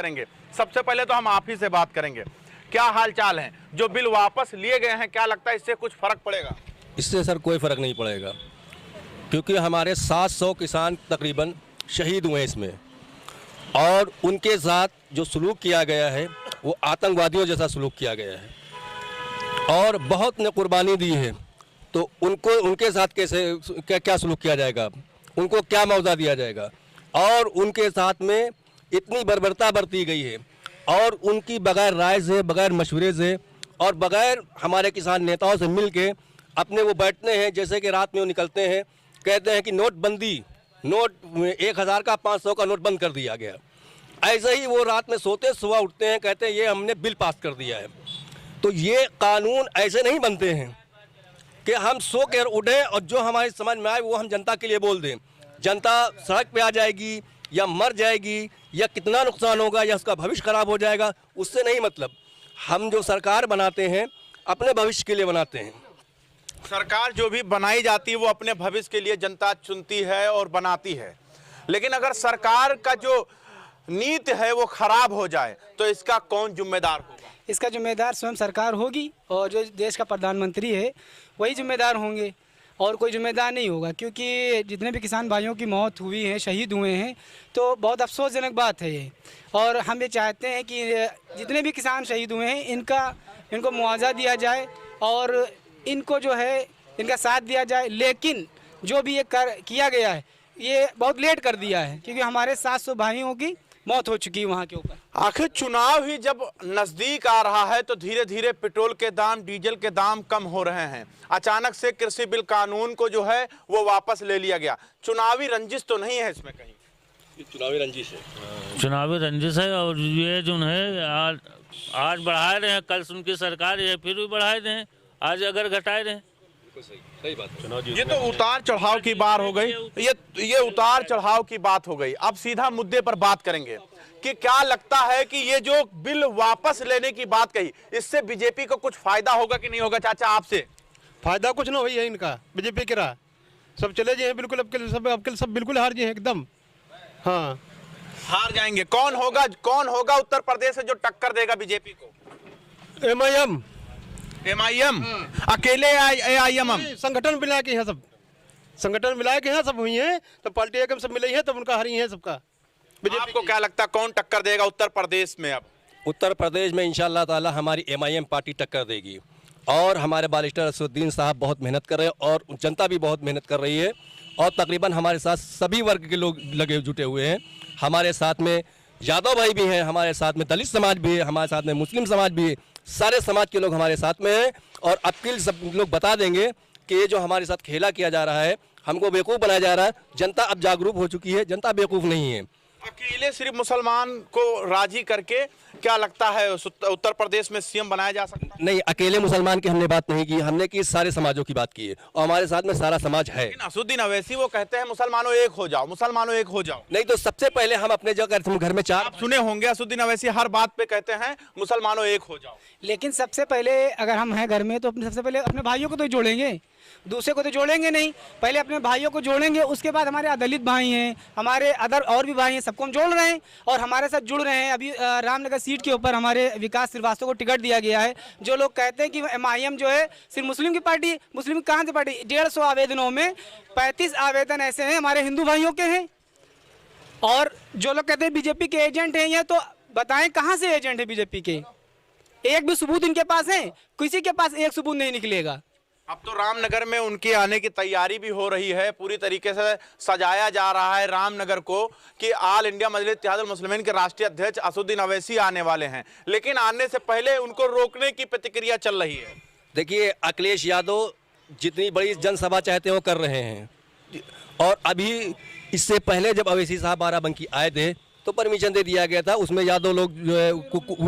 करेंगे। सबसे पहले तो हम आप ही से बात करेंगे, क्या हाल चाल है? जो बिल वापस लिए गए हैं, क्या लगता है इससे कुछ फर्क पड़ेगा? इससे सर कोई फ़र्क नहीं पड़ेगा, क्योंकि हमारे 700 किसान तकरीबन शहीद हुए इसमें, और उनके साथ जो सलूक किया गया है वो आतंकवादियों जैसा सलूक किया गया है, और बहुत ने कुर्बानी दी है। तो उनको उनके साथ कैसे क्या सलूक किया जाएगा, उनको क्या मुआवजा दिया जाएगा? और उनके साथ में इतनी बर्बरता बरती गई है, और उनकी बगैर राय से, बगैर मशवरे से और बगैर हमारे किसान नेताओं से मिल के अपने वो बैठते हैं, जैसे कि रात में वो निकलते हैं, कहते हैं कि नोटबंदी, नोट 1000 का 500 का नोट बंद कर दिया गया। ऐसे ही वो रात में सोते सुबह उठते हैं, कहते हैं ये हमने बिल पास कर दिया है। तो ये कानून ऐसे नहीं बनते हैं कि हम सो कर उठें और जो हमारी समझ में आए वो हम जनता के लिए बोल दें। जनता सड़क पे आ जाएगी या मर जाएगी या कितना नुकसान होगा या उसका भविष्य खराब हो जाएगा, उससे नहीं मतलब। हम जो सरकार बनाते हैं अपने भविष्य के लिए बनाते हैं। सरकार जो भी बनाई जाती है वो अपने भविष्य के लिए जनता चुनती है और बनाती है, लेकिन अगर सरकार का जो नीति है वो खराब हो जाए तो इसका कौन जिम्मेदार होगा? इसका जिम्मेदार स्वयं सरकार होगी, और जो देश का प्रधानमंत्री है वही जिम्मेदार होंगे, और कोई जिम्मेदार नहीं होगा। क्योंकि जितने भी किसान भाइयों की मौत हुई है, शहीद हुए हैं, तो बहुत अफसोसजनक बात है ये। और हम ये चाहते हैं कि जितने भी किसान शहीद हुए हैं इनको मुआवजा दिया जाए और इनको जो है इनका साथ दिया जाए। लेकिन जो भी ये किया गया है ये बहुत लेट कर दिया है, क्योंकि हमारे 700 भाइयों की मौत हो चुकी है वहाँ के ऊपर। आखिर चुनाव ही जब नजदीक आ रहा है तो धीरे धीरे पेट्रोल के दाम, डीजल के दाम कम हो रहे हैं। अचानक से कृषि बिल कानून को जो है वो वापस ले लिया गया। चुनावी रंजिश तो नहीं है इसमें कहीं? चुनावी रंजिश है, चुनावी रंजिश है। और ये जो है आज बढ़ाए रहे हैं, कल उनकी सरकार है फिर भी बढ़ाए रहे हैं, आज अगर घटाए रहे हैं। सही बात है। ये तो उतार चढ़ाव की बात हो गई, ये उतार चढ़ाव की बात हो गई। अब सीधा मुद्दे पर बात करेंगे कि क्या लगता है कि ये जो बिल वापस लेने की बात कही, इससे बीजेपी को कुछ फायदा होगा कि नहीं होगा? चाचा आपसे। फायदा कुछ ना हुई है इनका, बीजेपी के रहा सब चले जाए बिल्कुल, अब सब बिल्कुल हार जाए एकदम। हाँ, हार जाएंगे। कौन होगा उत्तर प्रदेश से जो टक्कर देगा बीजेपी को? MIM अकेले AIM संगठन मिला के यहाँ सब, संगठन मिला के यहाँ सब हुई है, तो पार्टी एकम सब मिले हैं, तब उनका हारी है सबका। आपको क्या लगता है कौन टक्कर देगा उत्तर प्रदेश में? अब उत्तर प्रदेश में इंशाअल्लाह ताला हमारी MIM पार्टी टक्कर देगी, और हमारे बारिस्टर असदुद्दीन साहब बहुत मेहनत कर रहे हैं और जनता भी बहुत मेहनत कर रही है, और तकरीबन हमारे साथ सभी वर्ग के लोग लगे जुटे हुए हैं। हमारे साथ में यादव भाई भी हैं, हमारे साथ में दलित समाज भी है, हमारे साथ में मुस्लिम समाज भी है, सारे समाज के लोग हमारे साथ में हैं। और अब सब लोग बता देंगे कि ये जो हमारे साथ खेला किया जा रहा है, हमको बेवकूफ़ बनाया जा रहा है। जनता अब जागरूक हो चुकी है, जनता बेवकूफ़ नहीं है। अकेले सिर्फ मुसलमान को राजी करके क्या लगता है उत्तर प्रदेश में CM बनाया जा सकता है? नहीं, अकेले मुसलमान की हमने बात नहीं की, हमने की सारे समाजों की बात की है, और हमारे साथ में सारा समाज है। असदुद्दीन अवैसी वो कहते हैं मुसलमानों एक हो जाओ, मुसलमानों एक हो जाओ। नहीं तो सबसे पहले हम अपने जगह घर में आप सुने होंगे असदुद्दीन अवैसी हर बात पे कहते हैं मुसलमानों एक हो जाओ। लेकिन सबसे पहले अगर हम हैं घर में तो सबसे पहले अपने भाइयों को तो जोड़ेंगे, दूसरे को तो जोड़ेंगे नहीं। पहले अपने भाइयों को जोड़ेंगे, उसके बाद हमारे दलित भाई हैं, हमारे अदर और भी भाई हैं, सबको हम जोड़ रहे हैं और हमारे साथ जुड़ रहे हैं। अभी रामनगर सीट के ऊपर हमारे विकास श्रीवास्तव को टिकट दिया गया है। जो लोग कहते हैं कि MIM जो है सिर्फ मुस्लिम की पार्टी, मुस्लिम कहाँ से पार्टी? 150 आवेदनों में 35 आवेदन ऐसे हैं हमारे हिंदू भाइयों के हैं। और जो लोग कहते हैं बीजेपी के एजेंट हैं, ये तो बताएं कहाँ से एजेंट है बीजेपी के? एक भी सबूत इनके पास है? किसी के पास एक सबूत नहीं निकलेगा। अब तो रामनगर में उनके आने की तैयारी भी हो रही है, पूरी तरीके से सजाया जा रहा है रामनगर को कि ऑल इंडिया मजलिस इत्तेहादुल मुस्लिमीन के राष्ट्रीय अध्यक्ष असदुद्दीन अवैसी आने वाले हैं, लेकिन आने से पहले उनको रोकने की प्रतिक्रिया चल रही है। देखिए, अखिलेश यादव जितनी बड़ी जनसभा चाहते हैं वो कर रहे हैं, और अभी इससे पहले जब अवैसी साहब बाराबंकी आए थे तो परमिशन दे दिया गया था, उसमें यादव लोग जो है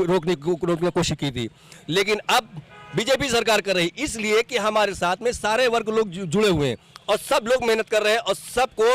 रोकने की कोशिश की थी। लेकिन अब बीजेपी सरकार कर रही, इसलिए कि हमारे साथ में सारे वर्ग लोग जुड़े हुए हैं और सब लोग मेहनत कर रहे हैं और सबको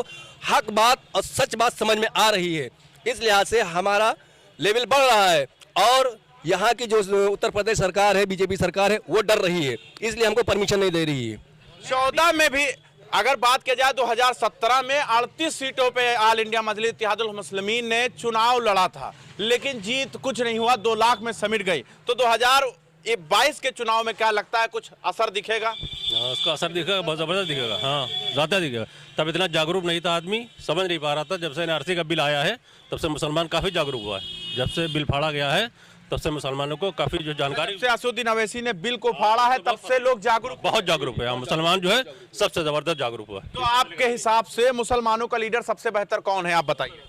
हक बात और सच बात समझ में आ रही है। इस लिहाज से हमारा लेवल बढ़ रहा है, और यहाँ की जो उत्तर प्रदेश सरकार है, बीजेपी सरकार है, वो डर रही है, इसलिए हमको परमिशन नहीं दे रही है। 14 में भी अगर बात किया जाए 2017 में 38 सीटों पे आल इंडिया मजलिस इत्तेहादुल मुस्लिमीन ने चुनाव लड़ा था, लेकिन जीत कुछ नहीं हुआ, 2 लाख में समिट गई। तो 2022 के चुनाव में क्या लगता है, कुछ असर दिखेगा? उसका असर दिखेगा, बहुत ज़बरदस्त दिखेगा। हाँ, ज़्यादा दिखेगा। तब इतना जागरूक नहीं था आदमी, समझ नहीं पा रहा था। जब से एनआरसी का बिल आया है तब से मुसलमान काफ़ी जागरूक हुआ है। जब से बिल फाड़ा गया है तब से मुसलमानों को काफ़ी जो जानकारी, जब से असदुद्दीन अवैसी ने बिल को फाड़ा है तब से लोग जागरूक, बहुत जागरूक है। मुसलमान जो है सबसे ज़बरदस्त जागरूक हुआ है। तो आपके हिसाब से मुसलमानों का लीडर सबसे बेहतर कौन है, आप बताइए?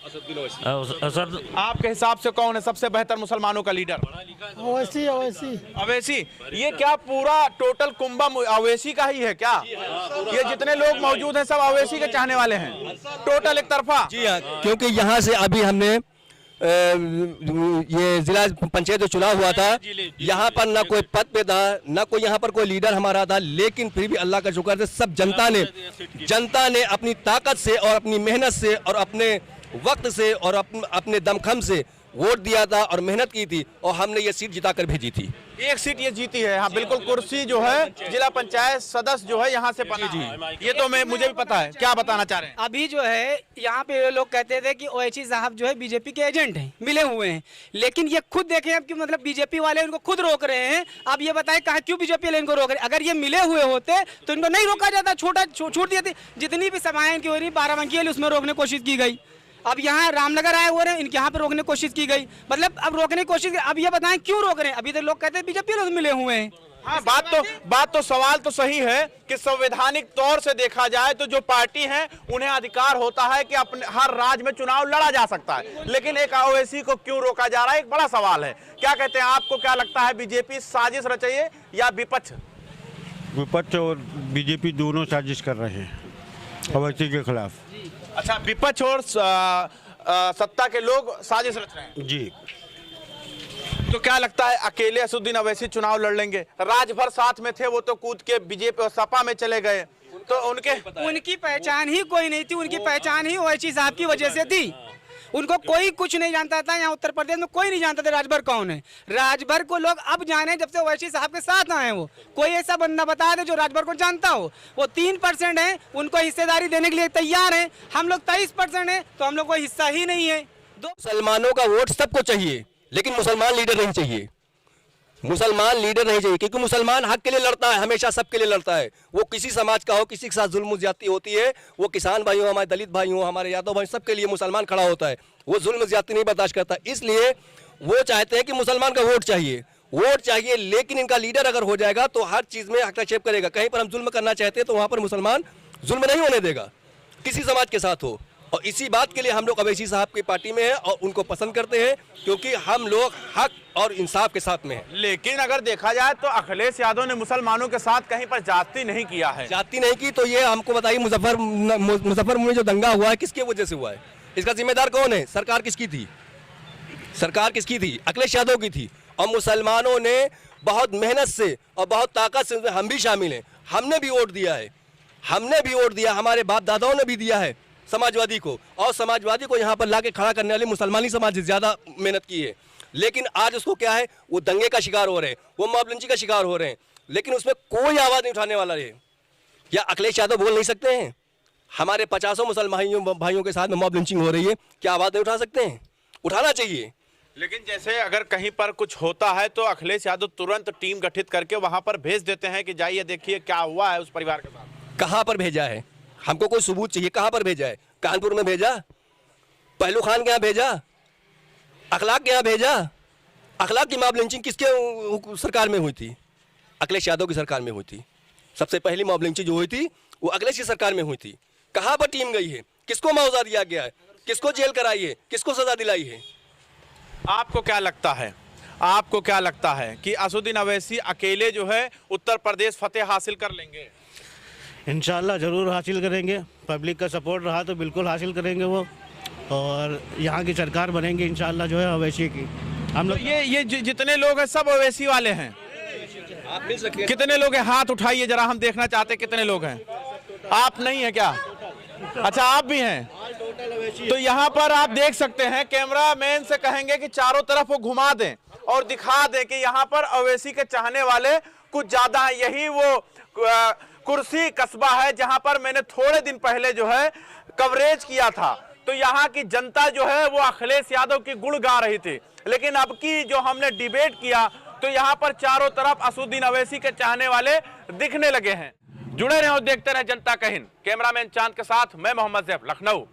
असद आपके हिसाब से कौन है सबसे बेहतर मुसलमानों का लीडर? ओवैसी अवैसी। ये क्या पूरा टोटल कुंभा अवैसी का ही है क्या? ये जितने लोग मौजूद हैं सब अवैसी के चाहने वाले हैं, टोटल एक तरफा? जी हाँ, क्योंकि यहाँ से अभी हमने ये जिला पंचायत जो चुनाव हुआ था, यहाँ पर ना कोई पद पे था, ना कोई यहाँ पर कोई लीडर हमारा था, लेकिन फिर भी अल्लाह का शुक्र है सब जनता ने अपनी ताकत से और अपनी मेहनत से और अपने वक्त से और अपने दमखम से वोट दिया था और मेहनत की थी, और हमने ये सीट जिताकर भेजी थी। एक सीट ये जीती है। हाँ बिल्कुल, कुर्सी जो है जिला पंचायत सदस्य जो है यहाँ से बना जी। ये तो मुझे भी पता है। क्या बताना चाह रहे हैं? अभी जो है यहाँ पे लोग कहते थे कि ओवैसी साहब जो है बीजेपी के एजेंट हैं, मिले हुए हैं, लेकिन ये खुद देखें अब कि मतलब बीजेपी वाले इनको खुद रोक रहे हैं। अब ये बताएं कहाँ क्यों बीजेपी वाले इनको रोक रहे हैं? अगर ये मिले हुए होते तो इनको नहीं रोका जाता, छूट दी थी। जितनी भी सभाएं इनकी हो रही, बाराबंकी वाली उसमें रोकने की कोशिश की गई। अब यहाँ रामनगर आए हुए हैं, इनके यहाँ पे रोकने की कोशिश की गई, मतलब अब रोकने की कोशिश। अब ये बताएं क्यों रोक रहे हैं? अभी तो लोग कहते हैं बीजेपी लोग मिले हुए हैं। हाँ, बात तो सवाल तो सही है कि संवैधानिक तौर से देखा जाए तो जो पार्टी है उन्हें अधिकार होता है कि अपने हर राज्य में चुनाव लड़ा जा सकता है, लेकिन एक ओवैसी को क्यों रोका जा रहा है, एक बड़ा सवाल है। क्या कहते हैं, आपको क्या लगता है, बीजेपी साजिश रची है या विपक्ष? विपक्ष और बीजेपी दोनों साजिश कर रहे हैं ओवैसी के खिलाफ। अच्छा, विपक्ष और सत्ता के लोग साजिश रच रहे हैं जी। तो क्या लगता है अकेले असदुद्दीन अवैसी चुनाव लड़ लेंगे? राज भर साथ में थे, वो तो कूद के बीजेपी और सपा में चले गए, तो उनकी पहचान ही कोई नहीं थी। उनकी पहचान ही ओवैसी साहब की वजह से थी। उनको कोई कुछ नहीं जानता था। यहाँ उत्तर प्रदेश में कोई नहीं जानता था राजभर कौन है। राजभर को लोग अब जाने जब से ओवैसी साहब के साथ आए। वो कोई ऐसा बंदा बता दे जो राजभर को जानता हो। वो 3% है, उनको हिस्सेदारी देने के लिए तैयार है। हम लोग 23% है, तो हम लोग को हिस्सा ही नहीं है। मुसलमानों का वोट सबको चाहिए, लेकिन मुसलमान लीडर नहीं चाहिए। मुसलमान लीडर नहीं चाहिए, क्योंकि मुसलमान हक के लिए लड़ता है, हमेशा सबके लिए लड़ता है। वो किसी समाज का हो, किसी के साथ जुल्म ज्यादती होती है, वो किसान भाई हो, हमारे दलित भाई हो, हमारे यादव भाई, सबके लिए मुसलमान खड़ा होता है। वो जुल्म ज्यादती नहीं बर्दाश्त करता, इसलिए वो चाहते हैं कि मुसलमान का वोट चाहिए। लेकिन इनका लीडर अगर हो जाएगा तो हर चीज में हस्तक्षेप करेगा। कहीं पर हम जुल्म करना चाहते हैं तो वहां पर मुसलमान जुल्म नहीं होने देगा, किसी समाज के साथ हो। और इसी बात के लिए हम लोग अवैसी साहब की पार्टी में हैं और उनको पसंद करते हैं, क्योंकि हम लोग हक और इंसाफ के साथ में हैं। लेकिन अगर देखा जाए तो अखिलेश यादव ने मुसलमानों के साथ कहीं पर जाति नहीं किया है। जाति नहीं की तो ये हमको बताइए, मुजफ्फरपुर में जो दंगा हुआ है किसकी वजह से हुआ है? इसका जिम्मेदार कौन है? सरकार किसकी थी? अखिलेश यादव की थी। और मुसलमानों ने बहुत मेहनत से और बहुत ताकत से, हम भी शामिल हैं, हमने भी वोट दिया, हमारे बाप दादाओं ने भी दिया है समाजवादी को। और समाजवादी को यहाँ पर लाके खड़ा करने वाले मुसलमानी समाज से ज्यादा मेहनत की है। लेकिन आज उसको क्या है, वो दंगे का शिकार हो रहे हैं, वो मॉब लिंचिंग का शिकार हो रहे हैं, लेकिन उसमें कोई आवाज नहीं उठाने वाला है। क्या अखिलेश यादव बोल नहीं सकते हैं? हमारे 50 मुसलमान भाइयों के साथ में मॉब लिंचिंग हो रही है, क्या आवाज नहीं उठा सकते हैं? उठाना चाहिए। लेकिन जैसे अगर कहीं पर कुछ होता है तो अखिलेश यादव तुरंत टीम गठित करके वहां पर भेज देते हैं कि जाइए देखिए क्या हुआ है उस परिवार के साथ। कहां पर भेजा है? हमको कोई सबूत चाहिए। कहां पर भेजा है? कानपुर में भेजा, पहलू खान के यहाँ भेजा, अखलाक के यहाँ भेजा। अखलाक की मॉब लिंचिंग किसके सरकार में हुई थी? अखिलेश यादव की सरकार में हुई थी। सबसे पहली मॉब लिंचिंग जो हुई थी वो अखिलेश की सरकार में हुई थी। कहां पर टीम गई है? किसको मुआवजा दिया गया है? किसको जेल कराई है? किसको सजा दिलाई है? आपको क्या लगता है कि असदुद्दीन अवैसी अकेले जो है उत्तर प्रदेश फतेह हासिल कर लेंगे? इंशाल्लाह ज़रूर हासिल करेंगे। पब्लिक का सपोर्ट रहा तो बिल्कुल हासिल करेंगे वो, और यहाँ की सरकार बनेंगे इंशाल्लाह जो है अवैसी की। हम लोग ये जितने लोग हैं सब अवैसी वाले हैं? आप मिल सकते हैं। कितने लोग हैं? हाथ उठाइए जरा, हम देखना चाहते हैं कितने लोग हैं। आप नहीं है क्या? अच्छा, आप भी हैं। तो यहाँ पर आप देख सकते हैं, कैमरामैन से कहेंगे कि चारों तरफ वो घुमा दें और दिखा दें कि यहाँ पर अवैसी के चाहने वाले कुछ ज्यादा है। यही वो कुर्सी कस्बा है जहां पर मैंने थोड़े दिन पहले जो है कवरेज किया था। तो यहाँ की जनता जो है वो अखिलेश यादव की गुण गा रही थी, लेकिन अब की जो हमने डिबेट किया तो यहाँ पर चारों तरफ असदुद्दीन अवैसी के चाहने वाले दिखने लगे हैं। जुड़े रहे और देखते रहे जनता का हिंद। कैमरामैन चांद के साथ मैं मोहम्मद ज़ैफ, लखनऊ।